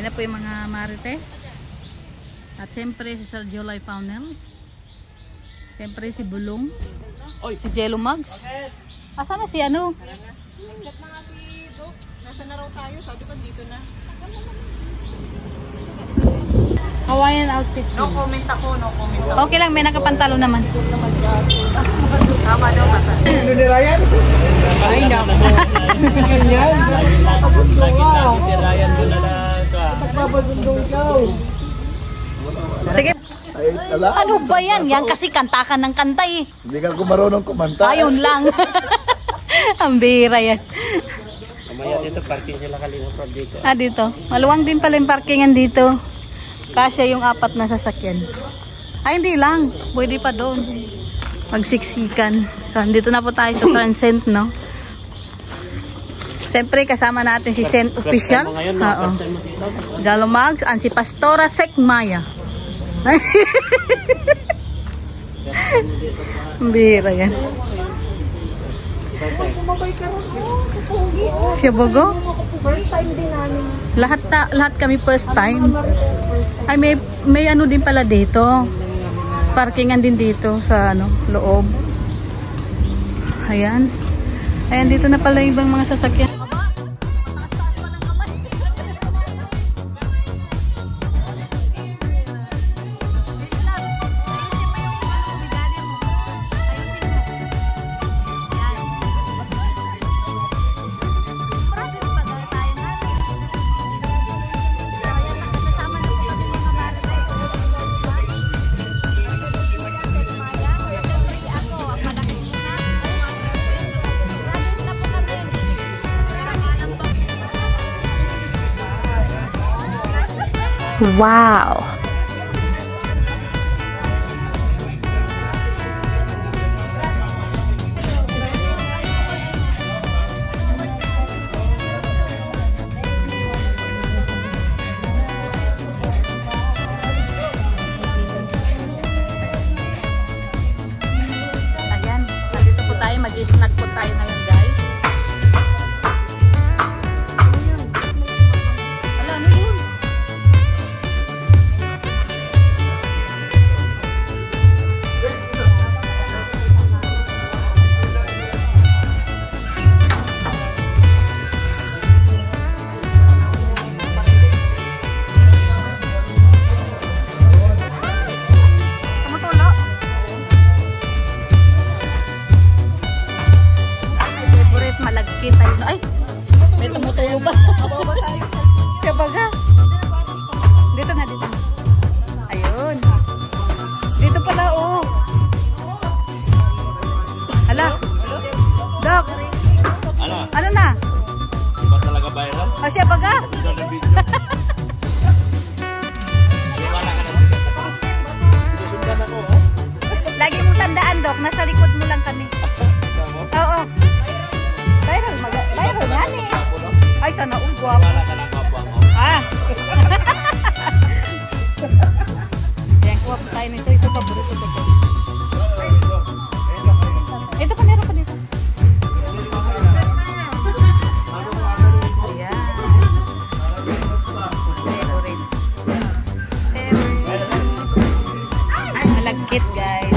Ayan na po yung mga marites. At siyempre si Sir Jolay Paunel. Siyempre si Bulong. Si Jello Mugs. Asa na si ano? Nag-chat na nga si Doc. Nasa na raw tayo? Sabi ko dito na. Hawaiian outfit. No comment ako, no comment ako. Okay lang, may nakapantalo naman. Tama daw kata. Ano ni Ryan? Ay, naku. Ganyan. Si Ryan doon na Papasundong ikaw. Sige. Ay, ala. Ano ba yan? Yan kasi kantakan ng kanta eh. Hindi ka marunong kumanta. Ayun lang. Ang bira yan. Mamaya dito, parking sila Kalingap dito. Ah, dito. Maluwang din pala yung parkingan dito. Kasya yung 4 na sasakyan. Ay, hindi lang. Pwede pa doon. Magsiksikan. So, dito na po tayo sa Transcend, no? Siyempre, kasama natin si Saint Official. Oo. Jello Mugs, and si Pastora Sekmaya. Bira yan. Siya Bogo? First time din namin. Lahat kami first time. Ay may ano din pala dito. Parkingan din dito sa ano, loob. Ayan. Ayan dito na pala yung ibang mga sasakyan. Wow! Ayan, nandito po tayo, mag-snack po tayo ngayon guys. Ala, ano yun? Tumutulo? Ay, favorite, malagkit tayo. Ay, may tumutulo ba? Siya baga. Dito na, dito na. Ayun. Dito pala, oh. Hala. Dok. Ano na? Ba talaga viral? O siya baga? Lagi mong tandaan, Dok. Nasa likod mo lang kami. Oo. Viral, viral yan eh. Ay, sana ugwap. Wala ka ng kapwa mo. Ah. Yan, kuha po tayo nito. Ito, paborito ko to. Ito pa, meron pa dito. Ayan. Favorite. Ay, malagkit guys.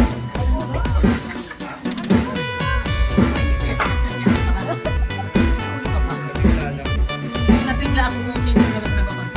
Nabigla ako ng tingin na lang naman.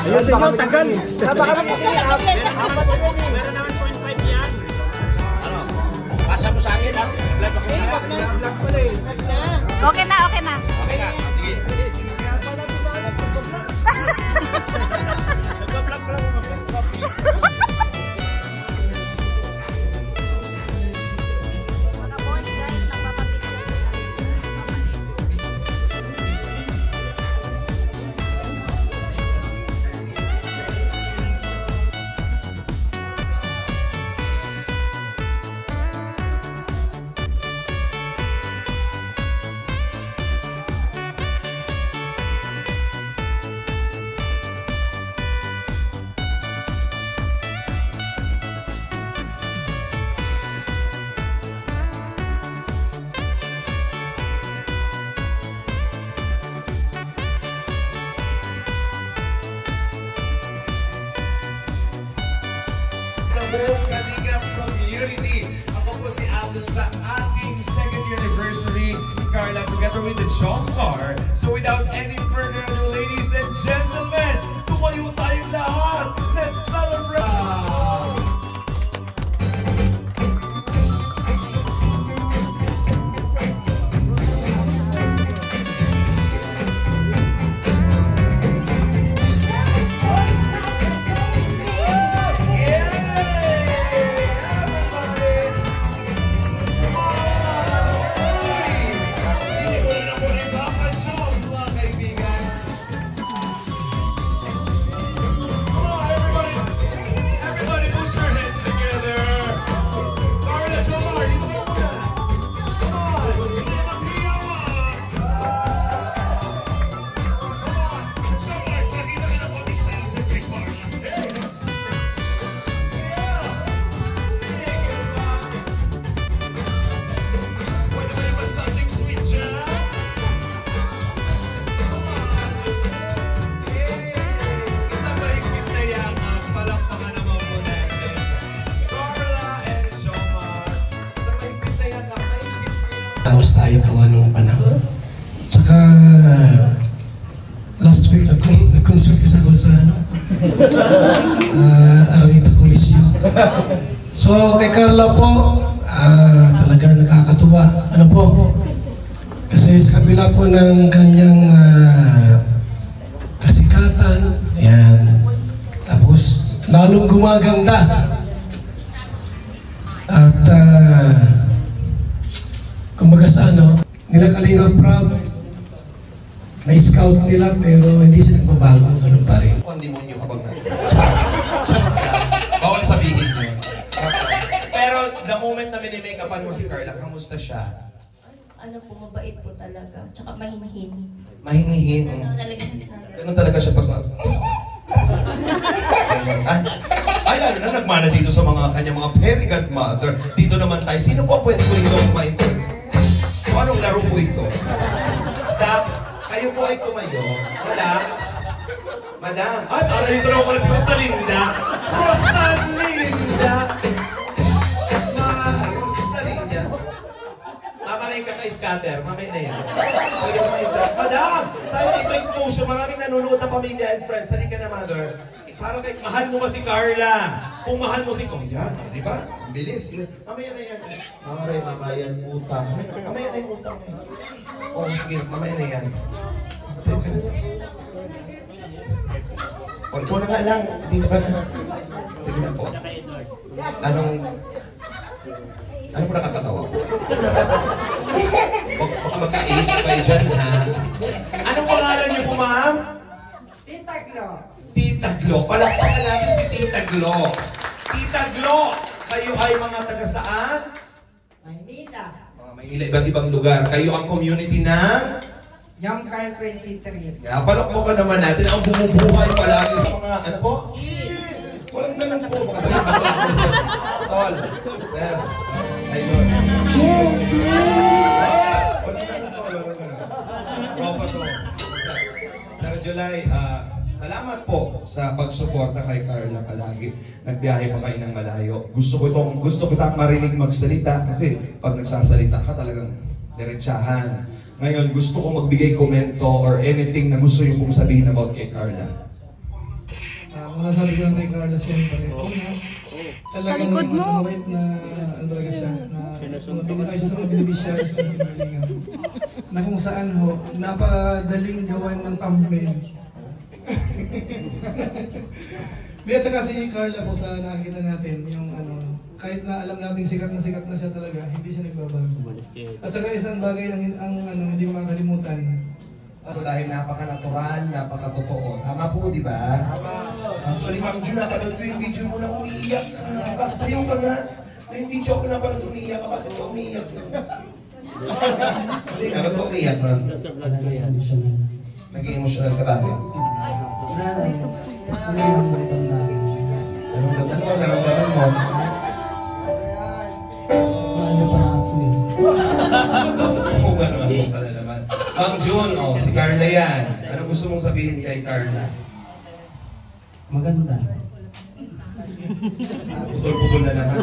Ayusin nyo, tagal. Meron naman 0.5 yan. Ano? Pasa mo sa akin, ha? Live ako na. Okay na, okay na. Okay na. Sige. Nagpa-vlog lang. Mga boys guys, nagpapapicture. buong Kalingap community. Ako po si Alden sa ating second anniversary, Carla, together with the Jomcar. So without any further ado, ladies and gentlemen, tumayo tayong lahat. Let's celebrate! Tapos tayo gawa nung panahon. Saka, last week nag-consult ako sa Aranita Coliseo. So, kay Carla po, talaga nakakatuwa. Ano po? Kasi sa kabila po ng kanyang kasikatan, yan. Tapos, lalong gumaganda. At, kumbaga sa nila Kalinga Prab, na-scout nila pero hindi sila nagbabago, ganun pa rin. Kung demonyo ka bang bawal sabihin yun. Pero the moment na minimake-upan mo si Carla, kamusta siya? Ano po, mabait po talaga. Tsaka mahinhin. Mahinihin. Ganun talaga siya pag... Ay, lalo na nagmana dito sa mga kanya mga fairy godmother. Dito naman tayo. Sino po pwede ko ito ma-interview? So, anong laro po ito? Stop. Kayo po ay tumayo. Madam? Madam? Dito naman pala si Rosalinda. Rosalinda! Rosalinda. Tama na yung kaka-scatter. Mamaya na yan. Madam! Sayang ito exposure. Maraming nanonood na pamilya and friends. Halika na, mother. Parang kahit mahal mo ba si Carla? Kung mahal mo si... Oh, yan. Di ba? Bilis. Mamaya na yan. Mamaya yan. Utang. Mamaya na yung utang. Oh, sige. Mamaya na yan. Teka na dyan. Oh, ikaw na nga lang. Dito ka na. Sige na po. Ano mo nakakatawa po? Baka magkailit kayo dyan, ha? Anong pangalan niyo po, ma'am? Tita Glo. Tita Glo. Palakpakan natin si Tita Glo. Tita Glo, kayo ay mga taga saan? Maynila. Mga Maynila, iba't ibang lugar. Kayo ang community ng? Jomcar 23. Kaya palakpakan naman natin ang bumubuhay palagi sa mga, ano po? Walang ganun po. Baka sabihin ba ko sir? Tol. Sir. Ayun. Yes, Walang ganun po. Walang ganun. Ropa to. Sir July, salamat po sa pagsuporta kay Carla palagi. Nagbiyahe pa kayo ng malayo. Gusto ko tang marinig magsalita kasi pag nagsasalita ka talagang diretsahan. Ngayon, gusto ko magbigay komento or anything na gusto yung pong sabihin about kay Carla. masasabi ko lang kay Carla siyempre. Talagang Sa likod mo. mabait na ano talaga siya. Ay, sa mga binibis siya sa Timberlingan. Na kung saan ho, napadaling gawan ng thumbnail. Di at saka si Carla po sa nakikita natin, yung ano, kahit na alam natin sikat na siya talaga, hindi siya nagbabago. At saka isang bagay ang hindi makakalimutan. Dahil napaka-natural, napaka-totoo. Tama po, di ba? Actually, Ma'am Ju, napanood ko yung video mo na umiiyak ka. Bakit tayo ka nga? May video ako napanood umiiyak ka. Bakit ka umiiyak ka? Hindi ka, ba't ka umiiyak, Ma'am? Naging emotional ka ba? Naramdaman mo? Ano pa na ako eh. Oo nga naman po pala naman. Ma'am June, si Carla yan. Ano gusto mong sabihin kay Carla? Maganda. Putol-putol na naman.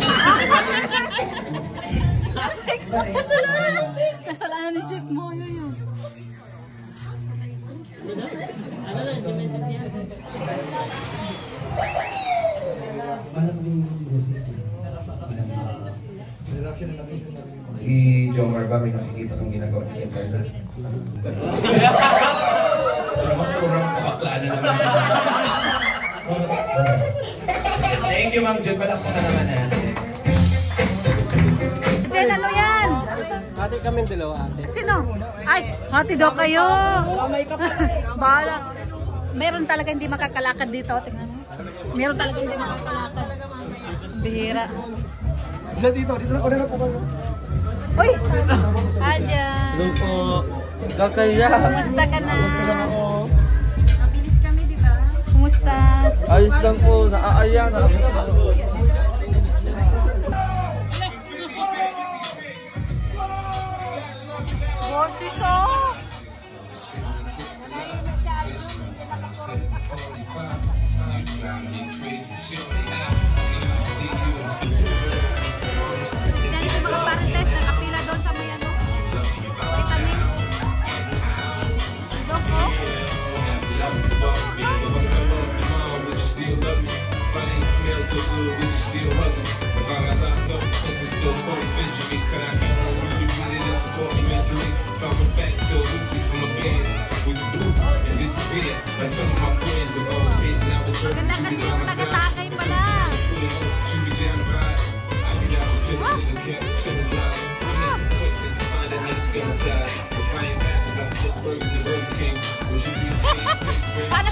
Kasalanan ni Sip mo. Yun. Malaking business niya. Si Jomar ba may nakikita kang ginagawa ni Carla? Pero magpurang kabaklaan na naman. Thank you, Ma'am June. Palakpak ka naman natin. Sen, ano yan? Ate kami dalawa, ate. Sino? Ay, hati daw kayo. Bahala. Meron talaga hindi makakalakad dito. Tingnan mo. Meron talaga hindi makakalakad. Bihira. Dito lang ko na po kayo. Uy! Adyan. Doon po. Kakaya. Kumusta ka na? Mabilis kami, di ba? Kumusta? Ayos lang po. Naaaya na. Boses oh! Tingnan yung mga parantes, nakapila doon sa may ano. Vitamin. Doko. Maganda kasi yung taga-tagay pala. Paano?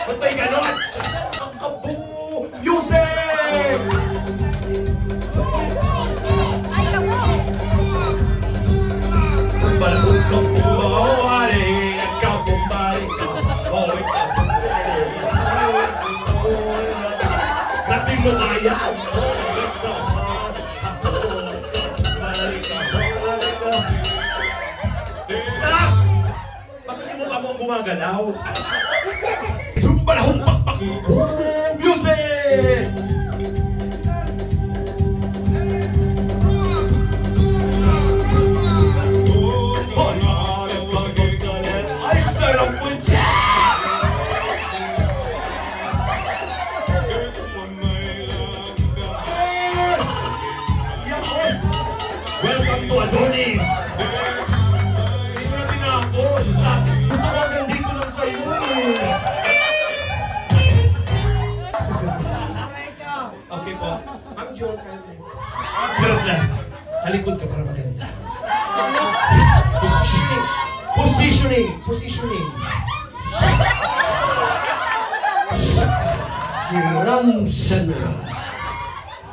Ba't ba'y ganon? Ang kabu! Yusef! Ay, kamo! Balakot ka bumawari, nagkabumbalik ka. Oy, grabe mo kaya! Stop! Bakit yung mukha mo gumagalaw? Sumbalahong pakpak! Music! Ay, sarap po dyan! Charot lang. Talikod ka para maganda. Positioning. Positioning. Positioning. Si Ramsana.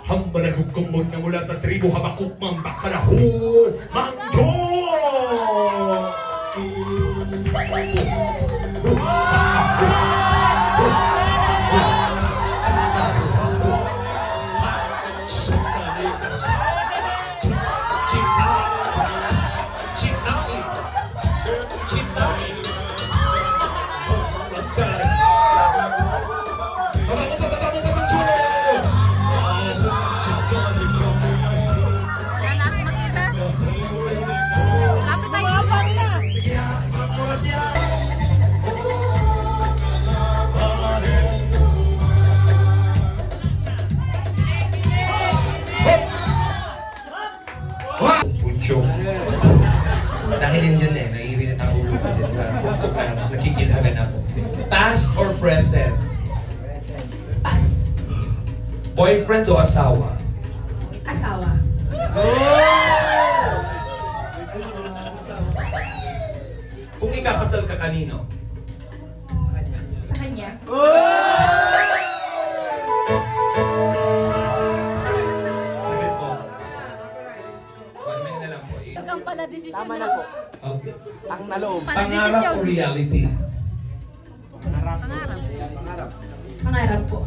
Hamba na hukumod na mula sa tribo Habakuk mang bakarahon. Mangdo! Dahil yun eh, naiinit ang ulo ko dyan. Tuktok na, nakikilhagan ako. Past or present? Pass. Boyfriend o asawa? Asawa. Kung ikakasal ka kanino? Sa kanya. Sagot po. Ano may na lang po? Ang pala desisyon. Tama na po. Okay. Ang naloob. Pala Pangarap desisyon. o reality? Pangarap. Pangarap po.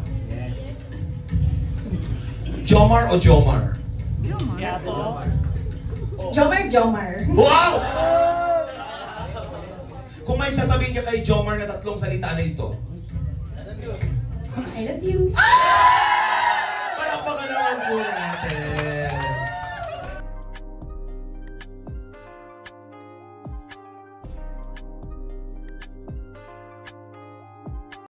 Jomar o Jomar? Jomar. Wow! Kung may sasabihin ka kay Jomar na tatlong salita, ano ito? I love you. Palakpakan naman po natin.